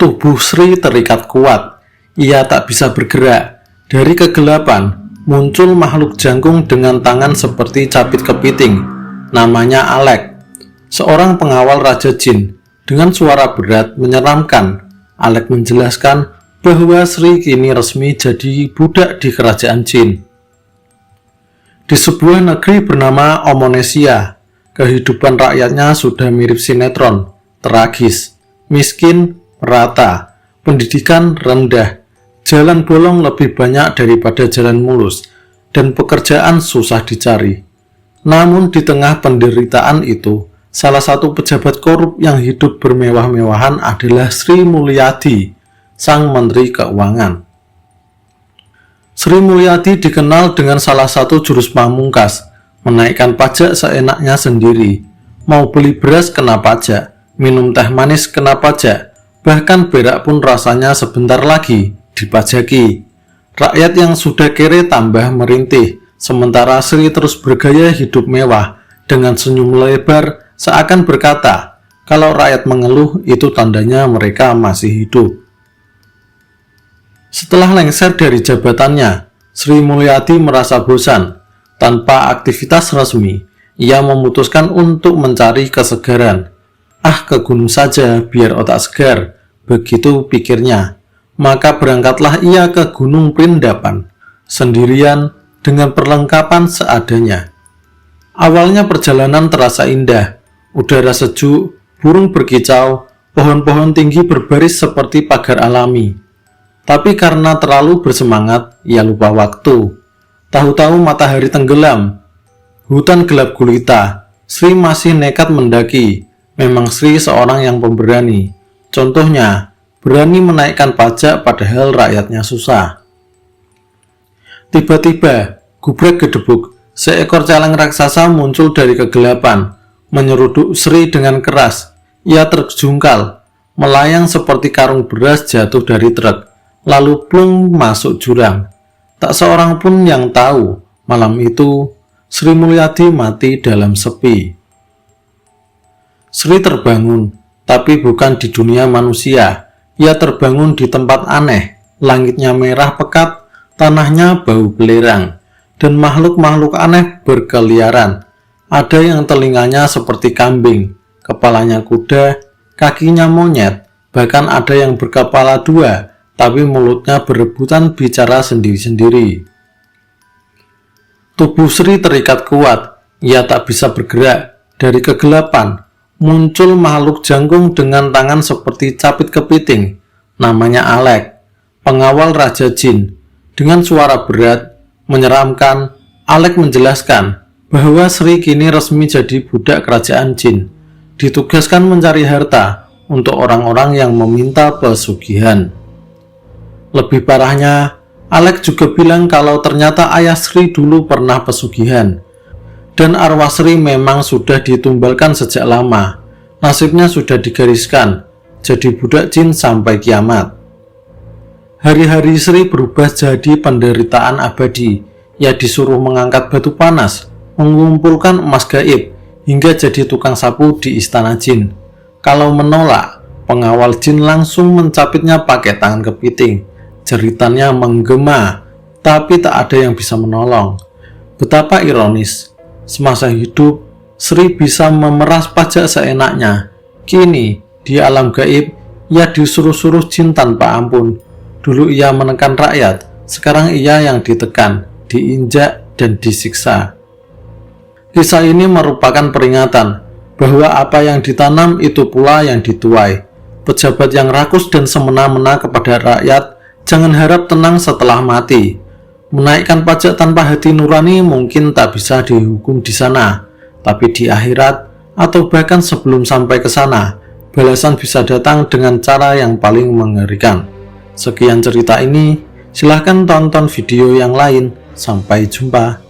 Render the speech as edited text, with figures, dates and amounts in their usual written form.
Tubuh Sri terikat kuat. Ia tak bisa bergerak. Dari kegelapan, muncul makhluk jangkung dengan tangan seperti capit kepiting. Namanya Alek, seorang pengawal Raja Jin. Dengan suara berat menyeramkan, Alek menjelaskan bahwa Sri kini resmi jadi budak di kerajaan Jin. Di sebuah negeri bernama Omonesia, kehidupan rakyatnya sudah mirip sinetron, tragis, miskin, merata, pendidikan rendah, jalan bolong lebih banyak daripada jalan mulus, dan pekerjaan susah dicari. Namun di tengah penderitaan itu, salah satu pejabat korup yang hidup bermewah-mewahan adalah Sri Mulyadi, sang Menteri Keuangan. Sri Mulyadi dikenal dengan salah satu jurus pamungkas, menaikkan pajak seenaknya sendiri. Mau beli beras kena pajak, minum teh manis kena pajak, bahkan berak pun rasanya sebentar lagi dipajaki. Rakyat yang sudah kere tambah merintih, sementara Sri terus bergaya hidup mewah dengan senyum lebar seakan berkata, kalau rakyat mengeluh itu tandanya mereka masih hidup. Setelah lengser dari jabatannya, Sri Mulyadi merasa bosan. Tanpa aktivitas resmi, ia memutuskan untuk mencari kesegaran. Ke gunung saja biar otak segar, begitu pikirnya. Maka berangkatlah ia ke Gunung Prindapan, sendirian dengan perlengkapan seadanya. Awalnya perjalanan terasa indah, udara sejuk, burung berkicau, pohon-pohon tinggi berbaris seperti pagar alami. Tapi karena terlalu bersemangat, ia lupa waktu. Tahu-tahu matahari tenggelam, hutan gelap gulita. Sri masih nekat mendaki. Memang Sri seorang yang pemberani. Contohnya, berani menaikkan pajak padahal rakyatnya susah. Tiba-tiba, gubrak gedebuk, seekor celeng raksasa muncul dari kegelapan, menyeruduk Sri dengan keras. Ia terjungkal, melayang seperti karung beras jatuh dari truk, lalu plung masuk jurang. Tak seorang pun yang tahu, malam itu Sri Mulyadi mati dalam sepi. Sri terbangun, tapi bukan di dunia manusia. Ia terbangun di tempat aneh, langitnya merah pekat, tanahnya bau belerang, dan makhluk-makhluk aneh berkeliaran. Ada yang telinganya seperti kambing, kepalanya kuda, kakinya monyet, bahkan ada yang berkepala dua, tapi mulutnya berebutan bicara sendiri-sendiri. Tubuh Sri terikat kuat, ia tak bisa bergerak. Dari kegelapan, muncul makhluk jangkung dengan tangan seperti capit kepiting. Namanya Alek, pengawal Raja Jin. Dengan suara berat, menyeramkan, Alek menjelaskan bahwa Sri kini resmi jadi budak kerajaan Jin. Ditugaskan mencari harta untuk orang-orang yang meminta pesugihan. Lebih parahnya, Alek juga bilang kalau ternyata ayah Sri dulu pernah pesugihan. Dan arwah Sri memang sudah ditumbalkan sejak lama. Nasibnya sudah digariskan, jadi budak Jin sampai kiamat. Hari-hari Sri berubah jadi penderitaan abadi. Ia disuruh mengangkat batu panas, mengumpulkan emas gaib, hingga jadi tukang sapu di istana Jin. Kalau menolak, pengawal Jin langsung mencapitnya pakai tangan kepiting. Jeritannya menggema, tapi tak ada yang bisa menolong. Betapa ironis, semasa hidup, Sri bisa memeras pajak seenaknya. Kini, di alam gaib, ia disuruh-suruh Jin tanpa ampun. Dulu ia menekan rakyat, sekarang ia yang ditekan, diinjak, dan disiksa. Kisah ini merupakan peringatan bahwa apa yang ditanam itu pula yang dituai. Pejabat yang rakus dan semena-mena kepada rakyat jangan harap tenang setelah mati. Menaikkan pajak tanpa hati nurani mungkin tak bisa dihukum di sana, tapi di akhirat atau bahkan sebelum sampai ke sana, balasan bisa datang dengan cara yang paling mengerikan. Sekian cerita ini, silahkan tonton video yang lain. Sampai jumpa.